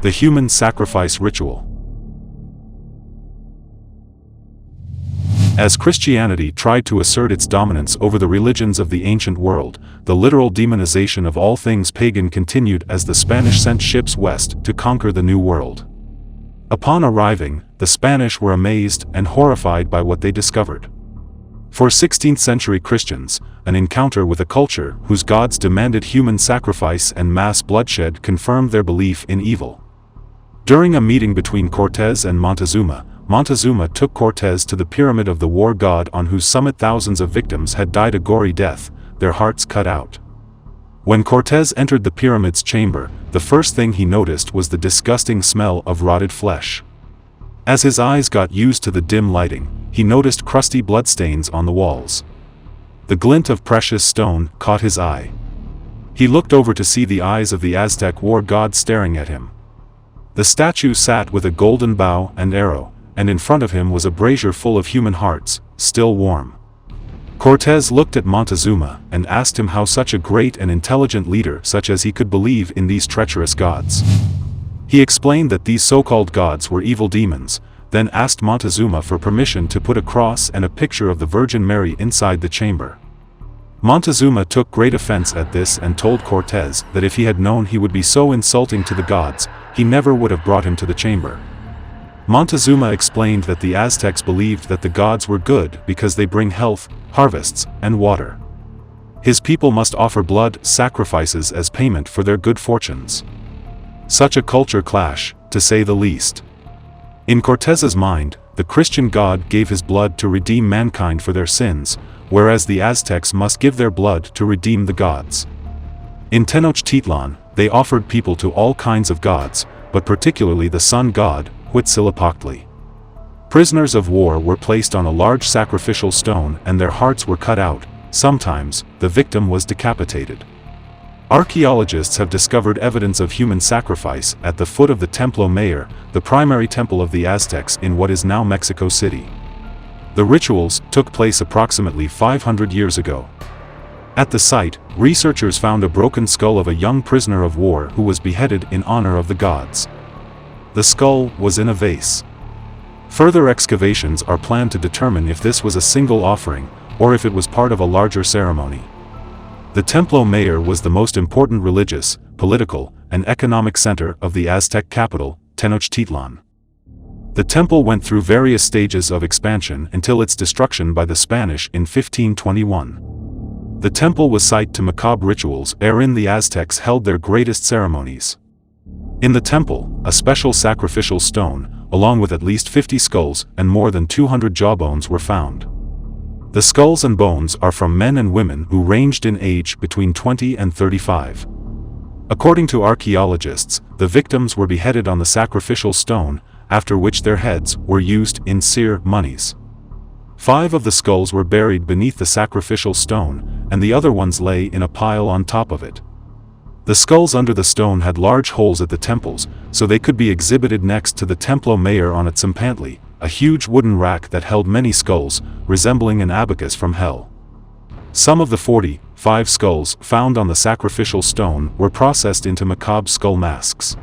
The human sacrifice ritual. As Christianity tried to assert its dominance over the religions of the ancient world, the literal demonization of all things pagan continued as the Spanish sent ships west to conquer the New World. Upon arriving, the Spanish were amazed and horrified by what they discovered. For 16th-century Christians, an encounter with a culture whose gods demanded human sacrifice and mass bloodshed confirmed their belief in evil. During a meeting between Cortés and Montezuma, Montezuma took Cortés to the pyramid of the war god on whose summit thousands of victims had died a gory death, their hearts cut out. When Cortés entered the pyramid's chamber, the first thing he noticed was the disgusting smell of rotted flesh. As his eyes got used to the dim lighting, he noticed crusty bloodstains on the walls. The glint of precious stone caught his eye. He looked over to see the eyes of the Aztec war god staring at him. The statue sat with a golden bow and arrow, and in front of him was a brazier full of human hearts, still warm. Cortés looked at Montezuma and asked him how such a great and intelligent leader such as he could believe in these treacherous gods. He explained that these so-called gods were evil demons, then asked Montezuma for permission to put a cross and a picture of the Virgin Mary inside the chamber. Montezuma took great offense at this and told Cortés that if he had known he would be so insulting to the gods, he never would have brought him to the chamber. Montezuma explained that the Aztecs believed that the gods were good because they bring health, harvests, and water. His people must offer blood sacrifices as payment for their good fortunes. Such a culture clash, to say the least. In Cortés's mind, the Christian God gave his blood to redeem mankind for their sins, whereas the Aztecs must give their blood to redeem the gods. In Tenochtitlan, they offered people to all kinds of gods, but particularly the sun god, Huitzilopochtli. Prisoners of war were placed on a large sacrificial stone and their hearts were cut out. Sometimes, the victim was decapitated. Archaeologists have discovered evidence of human sacrifice at the foot of the Templo Mayor, the primary temple of the Aztecs in what is now Mexico City. The rituals took place approximately 500 years ago. At the site, researchers found a broken skull of a young prisoner of war who was beheaded in honor of the gods. The skull was in a vase. Further excavations are planned to determine if this was a single offering, or if it was part of a larger ceremony. The Templo Mayor was the most important religious, political, and economic center of the Aztec capital, Tenochtitlan. The temple went through various stages of expansion until its destruction by the Spanish in 1521. The temple was site to macabre rituals wherein the Aztecs held their greatest ceremonies. In the temple, a special sacrificial stone, along with at least 50 skulls and more than 200 jawbones were found. The skulls and bones are from men and women who ranged in age between 20 and 35. According to archaeologists, the victims were beheaded on the sacrificial stone, after which their heads were used in ceremonies. 5 of the skulls were buried beneath the sacrificial stone, and the other ones lay in a pile on top of it. The skulls under the stone had large holes at the temples, so they could be exhibited next to the Templo Mayor on its Tzompantli, a huge wooden rack that held many skulls, resembling an abacus from hell. Some of the 45 skulls found on the sacrificial stone were processed into macabre skull masks.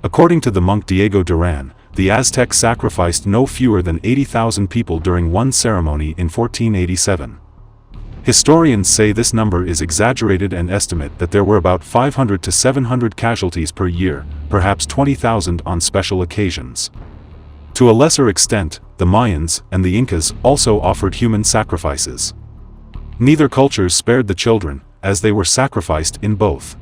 According to the monk Diego Duran, the Aztecs sacrificed no fewer than 80,000 people during one ceremony in 1487. Historians say this number is exaggerated and estimate that there were about 500 to 700 casualties per year, perhaps 20,000 on special occasions. To a lesser extent, the Mayans and the Incas also offered human sacrifices. Neither cultures spared the children, as they were sacrificed in both.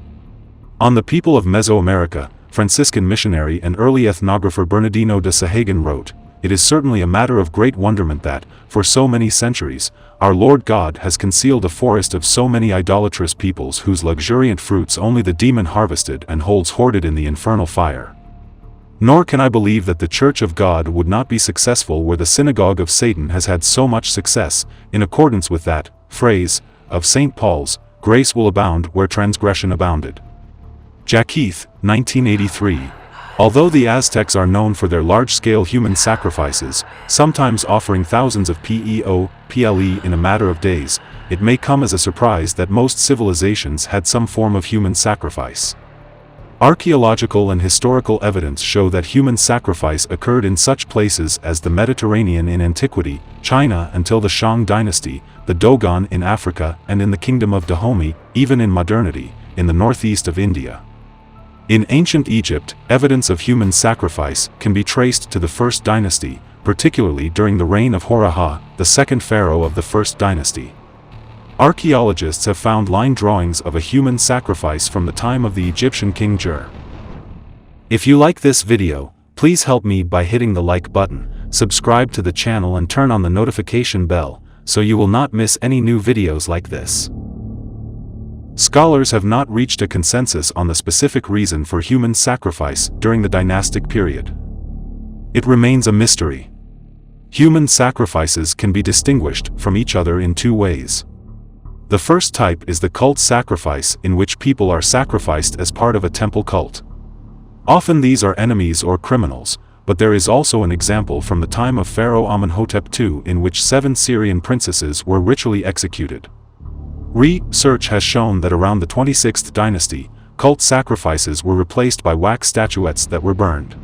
On the people of Mesoamerica, Franciscan missionary and early ethnographer Bernardino de Sahagun wrote, "It is certainly a matter of great wonderment that, for so many centuries, our Lord God has concealed a forest of so many idolatrous peoples whose luxuriant fruits only the demon harvested and holds hoarded in the infernal fire. Nor can I believe that the Church of God would not be successful where the synagogue of Satan has had so much success, in accordance with that phrase of St. Paul's, grace will abound where transgression abounded." Jaquith, 1983. Although the Aztecs are known for their large-scale human sacrifices, sometimes offering thousands of people in a matter of days, it may come as a surprise that most civilizations had some form of human sacrifice. Archaeological and historical evidence show that human sacrifice occurred in such places as the Mediterranean in antiquity, China until the Shang dynasty, the Dogon in Africa, and in the kingdom of Dahomey, even in modernity, in the northeast of India. In ancient Egypt, evidence of human sacrifice can be traced to the First Dynasty, particularly during the reign of Horaha, the second pharaoh of the First Dynasty. Archaeologists have found line drawings of a human sacrifice from the time of the Egyptian king Jer. If you like this video, please help me by hitting the like button, subscribe to the channel and turn on the notification bell, so you will not miss any new videos like this. Scholars have not reached a consensus on the specific reason for human sacrifice during the dynastic period. It remains a mystery. Human sacrifices can be distinguished from each other in two ways. The first type is the cult sacrifice, in which people are sacrificed as part of a temple cult. Often these are enemies or criminals, but there is also an example from the time of Pharaoh Amenhotep II in which 7 Syrian princesses were ritually executed. Research has shown that around the 26th dynasty, cult sacrifices were replaced by wax statuettes that were burned.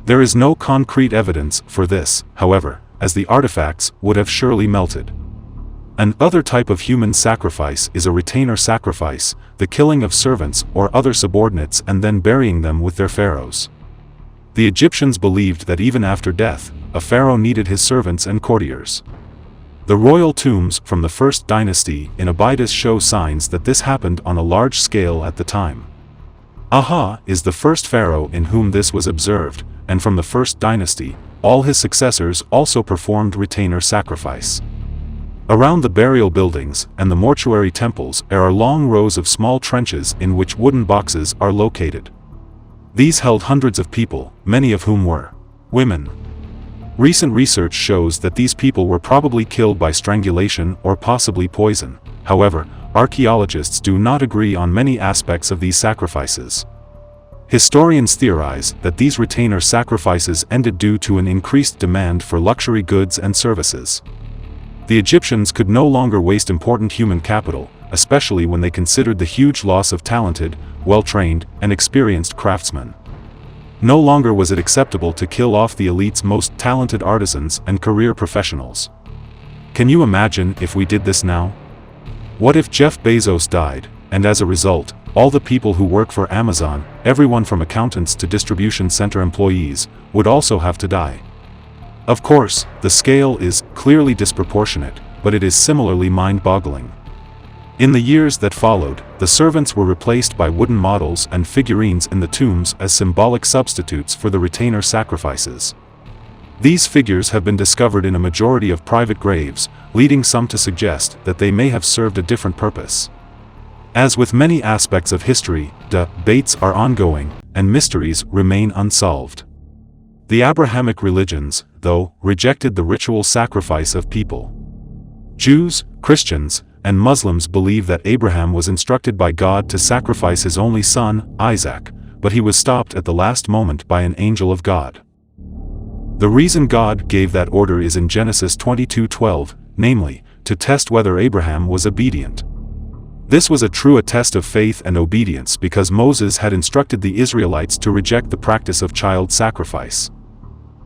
There is no concrete evidence for this, however, as the artifacts would have surely melted. Another type of human sacrifice is a retainer sacrifice, the killing of servants or other subordinates and then burying them with their pharaohs. The Egyptians believed that even after death, a pharaoh needed his servants and courtiers. The royal tombs from the First Dynasty in Abydos show signs that this happened on a large scale at the time. Aha is the first pharaoh in whom this was observed, and from the First Dynasty, all his successors also performed retainer sacrifice. Around the burial buildings and the mortuary temples there are long rows of small trenches in which wooden boxes are located. These held hundreds of people, many of whom were women. Recent research shows that these people were probably killed by strangulation or possibly poison. However, archaeologists do not agree on many aspects of these sacrifices. Historians theorize that these retainer sacrifices ended due to an increased demand for luxury goods and services. The Egyptians could no longer waste important human capital, especially when they considered the huge loss of talented, well-trained, and experienced craftsmen. No longer was it acceptable to kill off the elite's most talented artisans and career professionals. Can you imagine if we did this now? What if Jeff Bezos died, and as a result, all the people who work for Amazon, everyone from accountants to distribution center employees, would also have to die? Of course, the scale is clearly disproportionate, but it is similarly mind-boggling. In the years that followed, the servants were replaced by wooden models and figurines in the tombs as symbolic substitutes for the retainer sacrifices. These figures have been discovered in a majority of private graves, leading some to suggest that they may have served a different purpose. As with many aspects of history, debates are ongoing, and mysteries remain unsolved. The Abrahamic religions, though, rejected the ritual sacrifice of people. Jews, Christians, and Muslims believe that Abraham was instructed by God to sacrifice his only son, Isaac, but he was stopped at the last moment by an angel of God. The reason God gave that order is in Genesis 22:12, namely, to test whether Abraham was obedient. This was a true test of faith and obedience because Moses had instructed the Israelites to reject the practice of child sacrifice.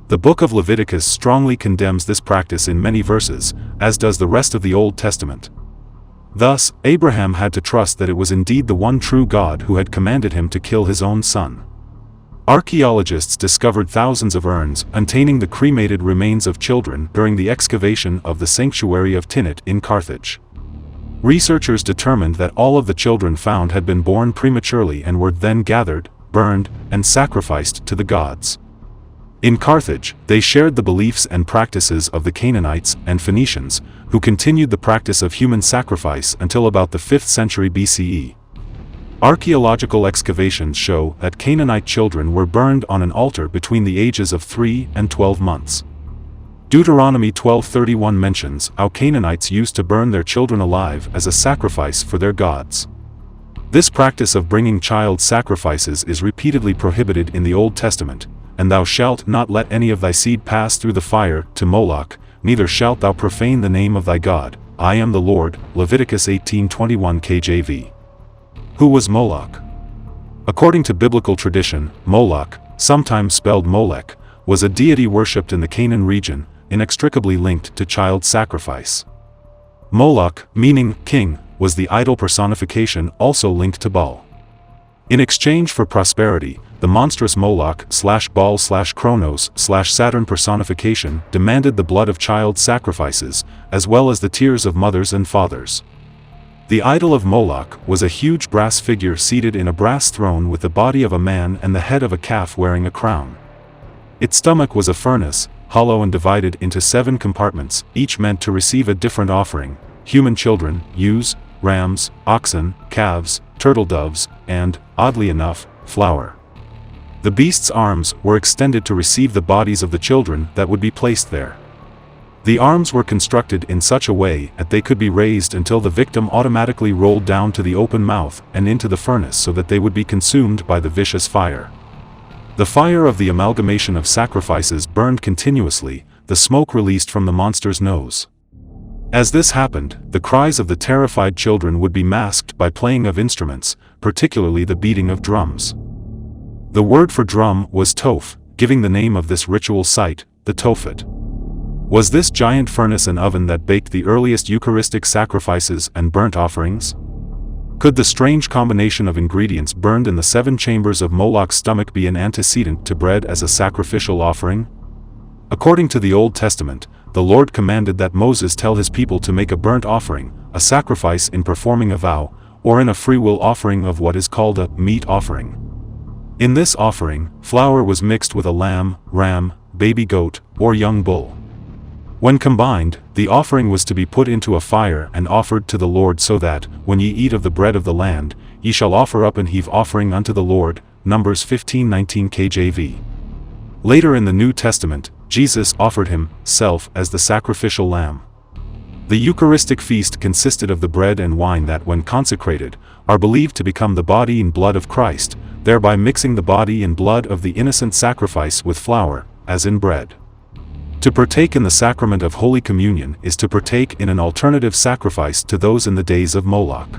The book of Leviticus strongly condemns this practice in many verses, as does the rest of the Old Testament. Thus, Abraham had to trust that it was indeed the one true God who had commanded him to kill his own son. Archaeologists discovered thousands of urns containing the cremated remains of children during the excavation of the sanctuary of Tinit in Carthage. Researchers determined that all of the children found had been born prematurely and were then gathered, burned, and sacrificed to the gods. In Carthage, they shared the beliefs and practices of the Canaanites and Phoenicians, who continued the practice of human sacrifice until about the 5th century BCE. Archaeological excavations show that Canaanite children were burned on an altar between the ages of 3 and 12 months. Deuteronomy 12:31 mentions how Canaanites used to burn their children alive as a sacrifice for their gods. This practice of bringing child sacrifices is repeatedly prohibited in the Old Testament. And thou shalt not let any of thy seed pass through the fire to Moloch, neither shalt thou profane the name of thy God. I am the Lord. Leviticus 18:21 KJV. Who was Moloch? According to biblical tradition, Moloch, sometimes spelled Molech, was a deity worshipped in the Canaan region, inextricably linked to child sacrifice. Moloch, meaning king, was the idol personification also linked to Baal. In exchange for prosperity, the monstrous Moloch/Baal/Kronos/Saturn personification demanded the blood of child sacrifices, as well as the tears of mothers and fathers. The idol of Moloch was a huge brass figure seated in a brass throne with the body of a man and the head of a calf wearing a crown. Its stomach was a furnace, hollow and divided into 7 compartments, each meant to receive a different offering: human children, ewes, rams, oxen, calves, turtle doves, and, oddly enough, flour. The beast's arms were extended to receive the bodies of the children that would be placed there. The arms were constructed in such a way that they could be raised until the victim automatically rolled down to the open mouth and into the furnace so that they would be consumed by the vicious fire. The fire of the amalgamation of sacrifices burned continuously, the smoke released from the monster's nose. As this happened, the cries of the terrified children would be masked by playing of instruments, particularly the beating of drums. The word for drum was toph, giving the name of this ritual site, the Tophet. Was this giant furnace an oven that baked the earliest Eucharistic sacrifices and burnt offerings? Could the strange combination of ingredients burned in the 7 chambers of Moloch's stomach be an antecedent to bread as a sacrificial offering? According to the Old Testament, the Lord commanded that Moses tell his people to make a burnt offering, a sacrifice in performing a vow, or in a freewill offering of what is called a meat offering. In this offering, flour was mixed with a lamb, ram, baby goat, or young bull. When combined, the offering was to be put into a fire and offered to the Lord, so that, when ye eat of the bread of the land, ye shall offer up an heave offering unto the Lord. Numbers 15:19 KJV. Later in the New Testament, Jesus offered himself as the sacrificial lamb. The Eucharistic feast consisted of the bread and wine that, when consecrated, are believed to become the body and blood of Christ, thereby mixing the body and blood of the innocent sacrifice with flour, as in bread. To partake in the sacrament of Holy Communion is to partake in an alternative sacrifice to those in the days of Moloch.